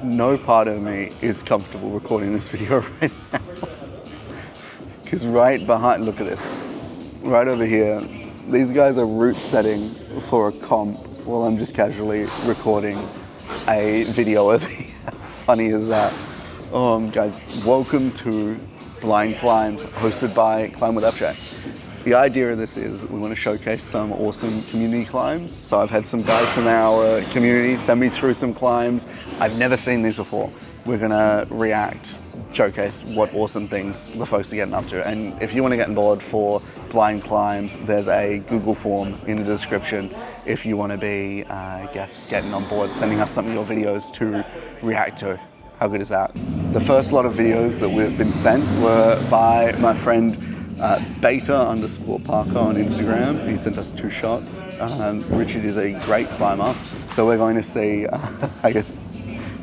no part of me is comfortable recording this video right now. Because right behind, look at this, right over here, these guys are route setting for a comp while I'm just casually recording a video of it. How funny is that? Guys, welcome to Blind Climbs, hosted by Climbs Ep1. The idea of this is we want to showcase some awesome community climbs. So I've had some guys from our community send me through some climbs. I've never seen these before. We're gonna react, showcase what awesome things the folks are getting up to. And if you want to get on board for Blind Climbs, there's a Google form in the description if you want to be, getting on board, sending us some of your videos to react to. How good is that? The first lot of videos that we've been sent were by my friend beta_Parker on Instagram. He sent us 2 shots. Richard is a great climber, so we're going to see,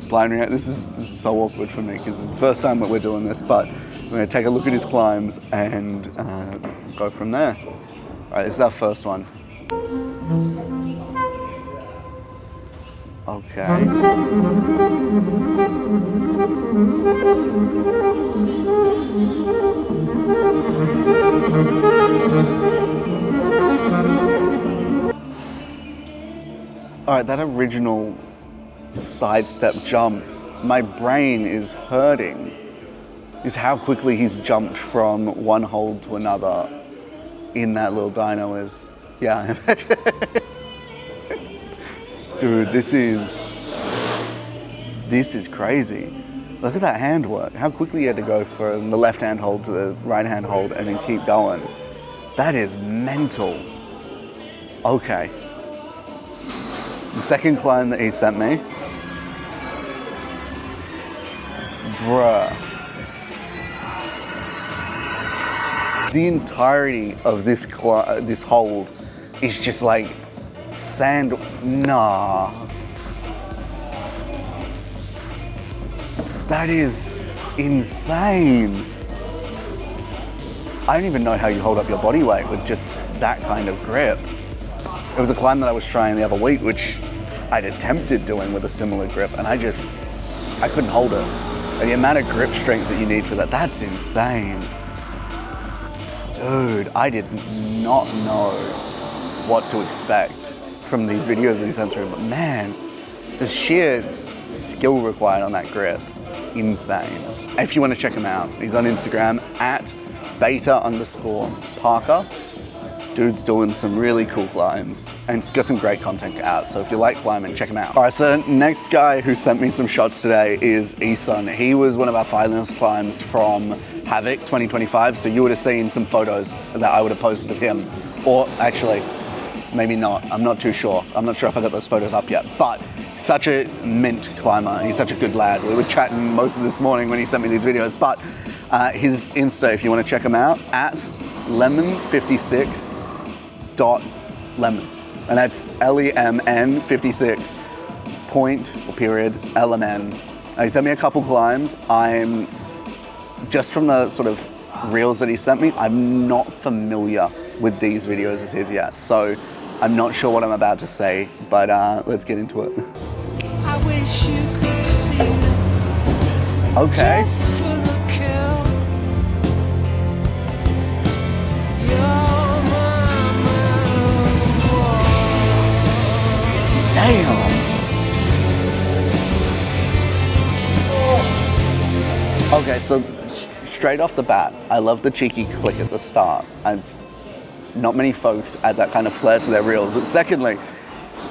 blind react. This is so awkward for me because it's the first time that we're doing this, but we're going to take a look at his climbs and go from there. All right, this is our first one. Okay. All right, that original sidestep jump, my brain is hurting. Is how quickly he's jumped from one hold to another in that little dyno is, yeah. Dude, this is crazy. Look at that handwork. How quickly he had to go from the left hand hold to the right hand hold and then keep going. That is mental. Okay. The second climb that he sent me. Bruh. The entirety of this hold is just like sand. Nah. That is insane. I don't even know how you hold up your body weight with just that kind of grip. It was a climb that I was trying the other week, which I'd attempted doing with a similar grip, and I couldn't hold it. And the amount of grip strength that you need for that's insane. Dude, I did not know what to expect from these videos that he sent through, but man, the sheer skill required on that grip, insane. If you want to check him out, he's on Instagram at beta_Parker. Dude's doing some really cool climbs and he's got some great content out. So if you like climbing, check him out. All right, so next guy who sent me some shots today is Ethan. He was one of our finalist climbs from Havoc 2025. So you would have seen some photos that I would have posted of him. Or actually, maybe not. I'm not too sure. I'm not sure if I got those photos up yet, but such a mint climber. He's such a good lad. We were chatting most of this morning when he sent me these videos, but his Insta, if you want to check him out, at lemon56.lemon. And that's LEMN 56 .LMN. He sent me a couple climbs. I'm just from the sort of reels that he sent me, I'm not familiar with these videos as his yet. So I'm not sure what I'm about to say, but let's get into it. I wish you could see it. Okay. Just for the kill. You're my Damn. Okay, so straight off the bat, I love the cheeky click at the start. Not many folks add that kind of flair to their reels. But secondly,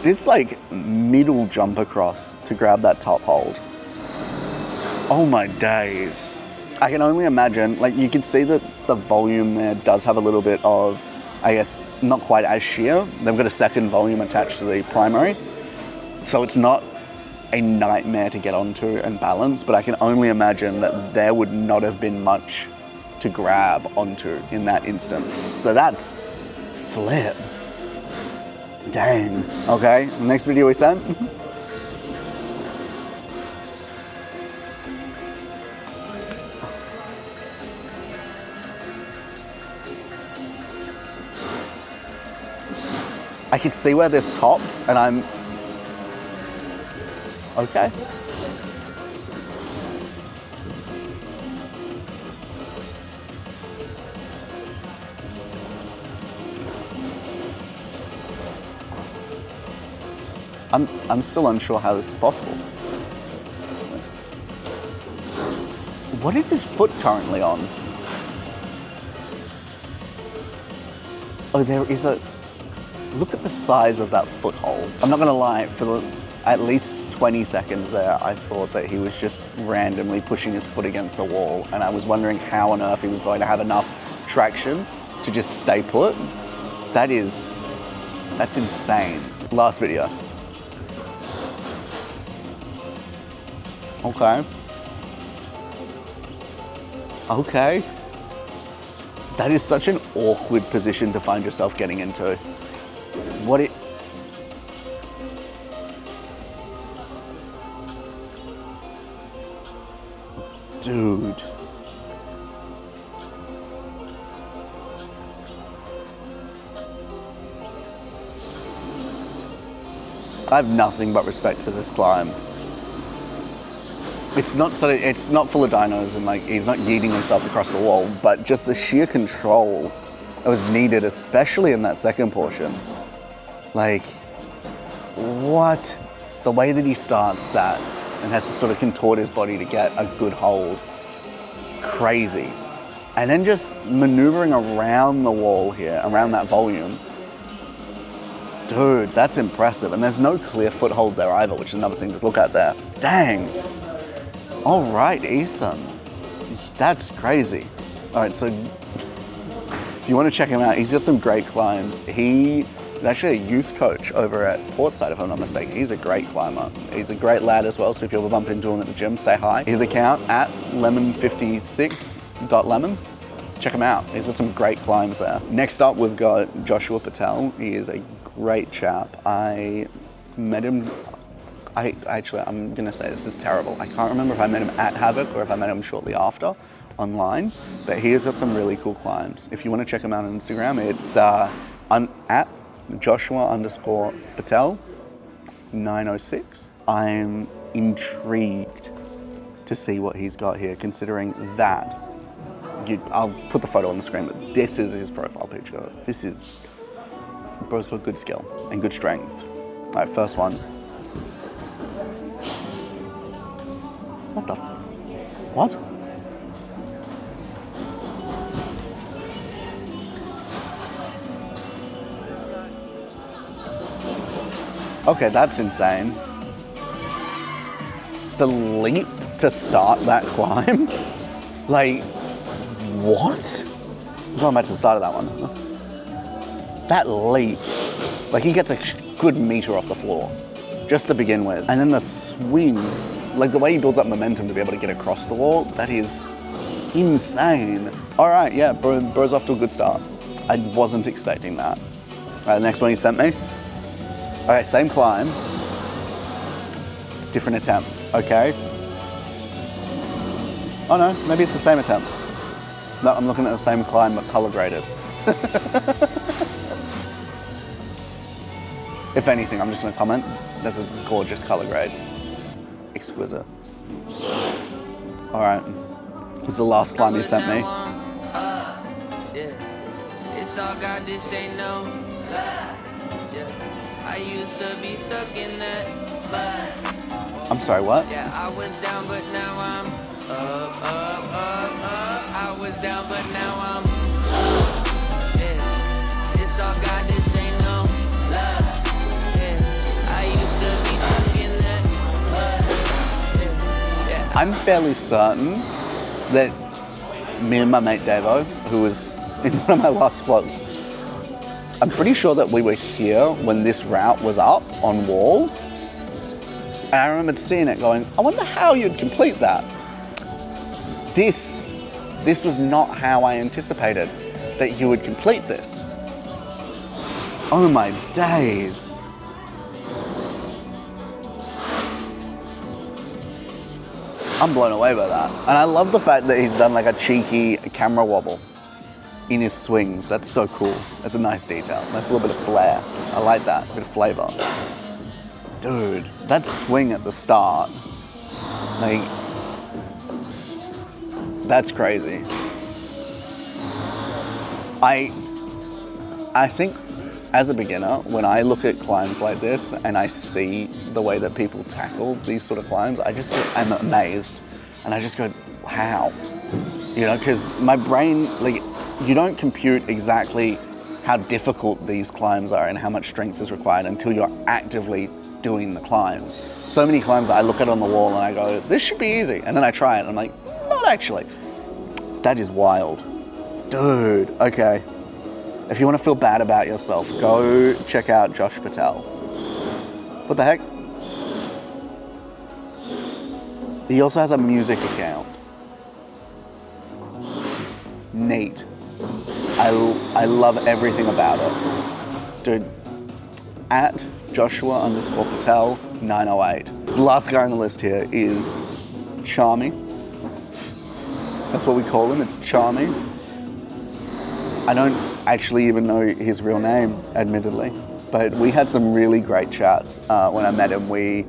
this like middle jump across to grab that top hold. Oh my days. I can only imagine, like you can see that the volume there does have a little bit of, I guess, not quite as sheer. They've got a second volume attached to the primary. So it's not a nightmare to get onto and balance, but I can only imagine that there would not have been much to grab onto in that instance. So that's flip. Dang. Okay, next video we sent. I can see where this tops and I'm, okay. I'm still unsure how this is possible. What is his foot currently on? Oh, there is a... Look at the size of that foothold. I'm not gonna lie, for at least 20 seconds there, I thought that he was just randomly pushing his foot against the wall, and I was wondering how on earth he was going to have enough traction to just stay put. That's insane. Last video. Okay. Okay. That is such an awkward position to find yourself getting into. Dude. I have nothing but respect for this climb. It's not full of dynos and like he's not yeeting himself across the wall, but just the sheer control that was needed, especially in that second portion. Like, what? The way that he starts that and has to sort of contort his body to get a good hold. Crazy. And then just maneuvering around the wall here, around that volume. Dude, that's impressive. And there's no clear foothold there either, which is another thing to look at there. Dang. All right, Ethan. That's crazy. All right, so if you want to check him out, he's got some great climbs. He is actually a youth coach over at Portside, if I'm not mistaken. He's a great climber. He's a great lad as well, so if you ever bump into him at the gym, say hi. His account at lemon56.lemon. Check him out. He's got some great climbs there. Next up, we've got Joshua Patel. He is a great chap. I met him, I'm gonna say this is terrible. I can't remember if I met him at Havoc or if I met him shortly after online, but he has got some really cool climbs. If you want to check him out on Instagram, it's at Joshua_Patel 906. I'm intrigued to see what he's got here, considering that. I'll put the photo on the screen, but this is his profile picture. Bro's got good skill and good strength. All right, first one. What the what? Okay, that's insane. The leap to start that climb? Like, what? I'm going back to the start of that one. That leap. Like, he gets a good meter off the floor, just to begin with. And then the swing, like the way he builds up momentum to be able to get across the wall, that is insane. All right, yeah, bro's off to a good start. I wasn't expecting that. All right, the next one he sent me. All right, same climb, different attempt, okay? Oh no, maybe it's the same attempt. No, I'm looking at the same climb but color graded. If anything, I'm just gonna comment, there's a gorgeous color grade. Exquisite. All right, this is the last climb he sent me. It's all God, this ain't no lie. I used to be stuck in that, but I'm sorry, what? yeah, I was down, but now I'm up. I was down, but now I'm up. Yeah, it's all God, this ain't no lie. Yeah, I used to be stuck in that, but yeah. I'm fairly certain that me and my mate Davo, who was in one of my last vlogs, I'm pretty sure that we were here when this route was up on wall. And I remembered seeing it going, I wonder how you'd complete that. This was not how I anticipated that you would complete this. Oh my days. I'm blown away by that. And I love the fact that he's done like a cheeky camera wobble in his swings. That's so cool. That's a nice detail. That's a little bit of flair. I like that, a bit of flavor. Dude, that swing at the start, like, that's crazy. I think as a beginner, when I look at climbs like this and I see the way that people tackle these sort of climbs, I'm amazed. And I just go, how? You know, because my brain, like, you don't compute exactly how difficult these climbs are and how much strength is required until you're actively doing the climbs. So many climbs I look at on the wall and I go, this should be easy. And then I try it and I'm like, not actually. That is wild. Dude, okay. If you want to feel bad about yourself, go check out Josh Patel. What the heck? He also has a music account. Neat. I love everything about it. Dude, at Joshua_Patel 908. The last guy on the list here is Charmy. That's what we call him, it's Charmy. I don't actually even know his real name, admittedly, but we had some really great chats. When I met him, we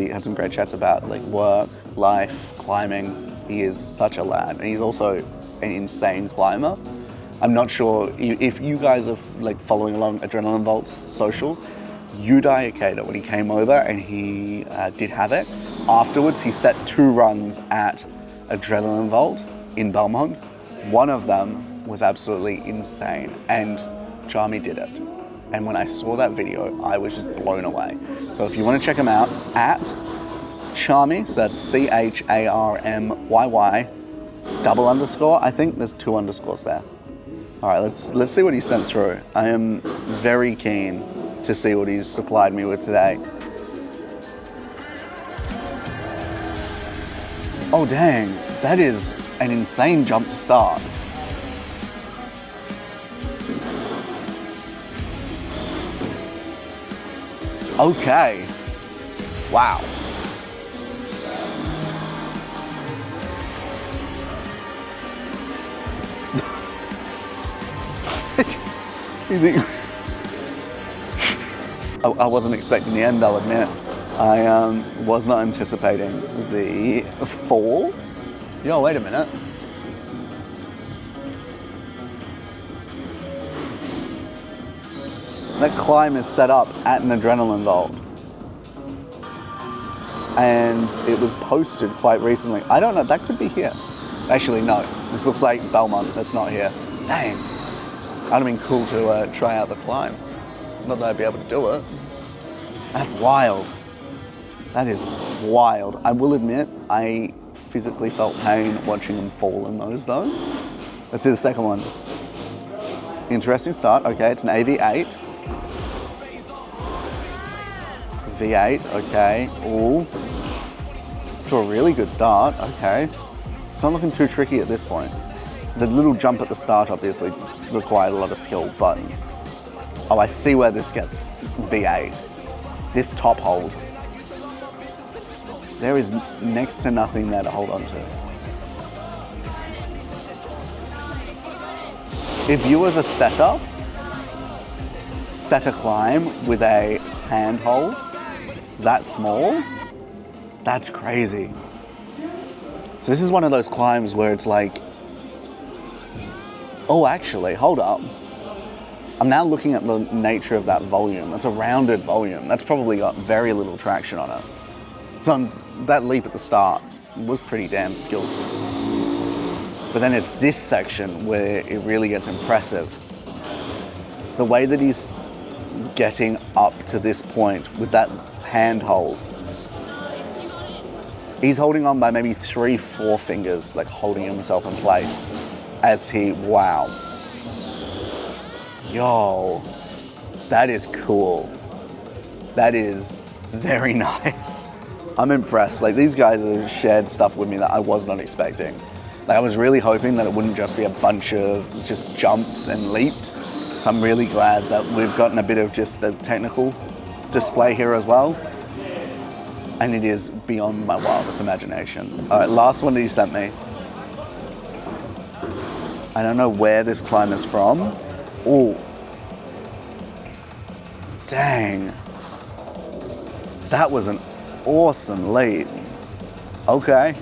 had some great chats about like work, life, climbing. He is such a lad, and he's also an insane climber. I'm not sure if you guys are like following along Adrenaline Vault's socials. Uday Ikeda, when he came over and he did have it, afterwards he set 2 runs at Adrenaline Vault in Belmont. One of them was absolutely insane, and Charmy did it. And when I saw that video, I was just blown away. So if you want to check him out, at Charmy, so that's CHARMYY _, I think there's 2 underscores there. All right, let's see what he sent through. I am very keen to see what he's supplied me with today. Oh dang, that is an insane jump to start. Okay. Wow. Is he? I wasn't expecting the end, I'll admit. I was not anticipating the fall. Yo, wait a minute. That climb is set up at an Adrenaline Vault. And it was posted quite recently. I don't know, that could be here. Actually, no. This looks like Belmont, that's not here. Dang. That'd have been cool to try out the climb. Not that I'd be able to do it. That's wild. That is wild. I will admit, I physically felt pain watching him fall in those though. Let's see the second one. Interesting start. Okay, it's an AV8. V8, okay. Ooh. To a really good start, okay. It's not looking too tricky at this point. The little jump at the start obviously required a lot of skill, but oh, I see where this gets V8. This top hold. There is next to nothing there to hold on to. If you as a setter set a climb with a handhold that small, that's crazy. So this is one of those climbs where it's like, oh, actually, hold up. I'm now looking at the nature of that volume. It's a rounded volume. That's probably got very little traction on it. So that leap at the start was pretty damn skilled. But then it's this section where it really gets impressive. The way that he's getting up to this point with that handhold. He's holding on by maybe 3-4 fingers, like holding himself in place as he, wow. Yo, that is cool. That is very nice. I'm impressed. Like, these guys have shared stuff with me that I was not expecting. Like, I was really hoping that it wouldn't just be a bunch of just jumps and leaps. So I'm really glad that we've gotten a bit of just the technical display here as well. And it is beyond my wildest imagination. All right, last one that he sent me. I don't know where this climb is from. Oh, dang. That was an awesome leap. Okay.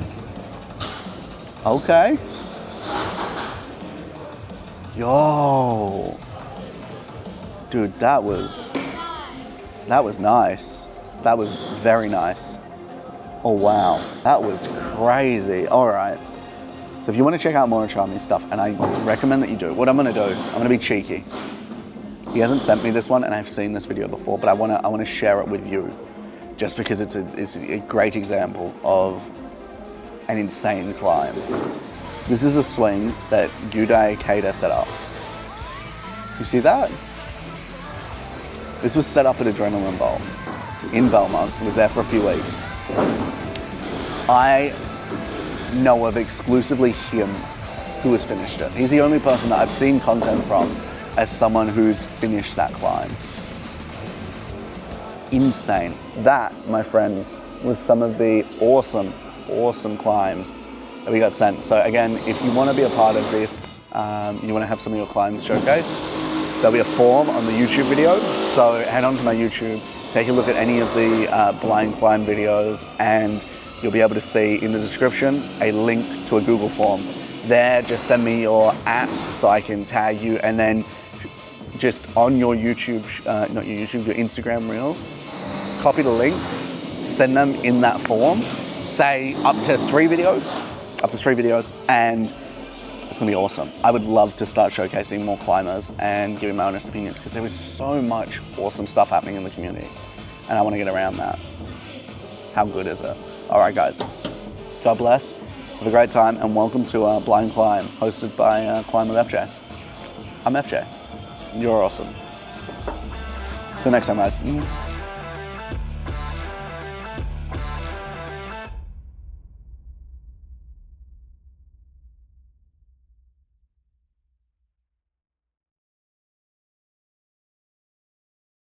Okay. Yo. Dude, that was nice. That was very nice. Oh wow, that was crazy. All right. So if you want to check out more Charmy's stuff, and I recommend that you do, what I'm gonna do, I'm gonna be cheeky. He hasn't sent me this one, and I've seen this video before, but I wanna share it with you, just because it's a great example of an insane climb. This is a swing that G'day Kader set up. You see that? This was set up at Adrenaline Bowl in Belmont. I was there for a few weeks. I know of exclusively him who has finished it. He's the only person that I've seen content from as someone who's finished that climb. Insane. That, my friends, was some of the awesome climbs that we got sent. So again, if you want to be a part of this, you want to have some of your climbs showcased, there'll be a form on the YouTube video. So head on to my YouTube, take a look at any of the blind climb videos, and you'll be able to see in the description a link to a Google form. There, just send me your @ so I can tag you, and then just on your YouTube, not your YouTube, your Instagram Reels, copy the link, send them in that form, say up to 3 videos, and it's gonna be awesome. I would love to start showcasing more climbers and giving my honest opinions, because there is so much awesome stuff happening in the community, and I wanna get around that. How good is it? All right, guys, God bless, have a great time, and welcome to Blind Climb, hosted by Climb with FJ. I'm FJ, you're awesome. Till next time, guys.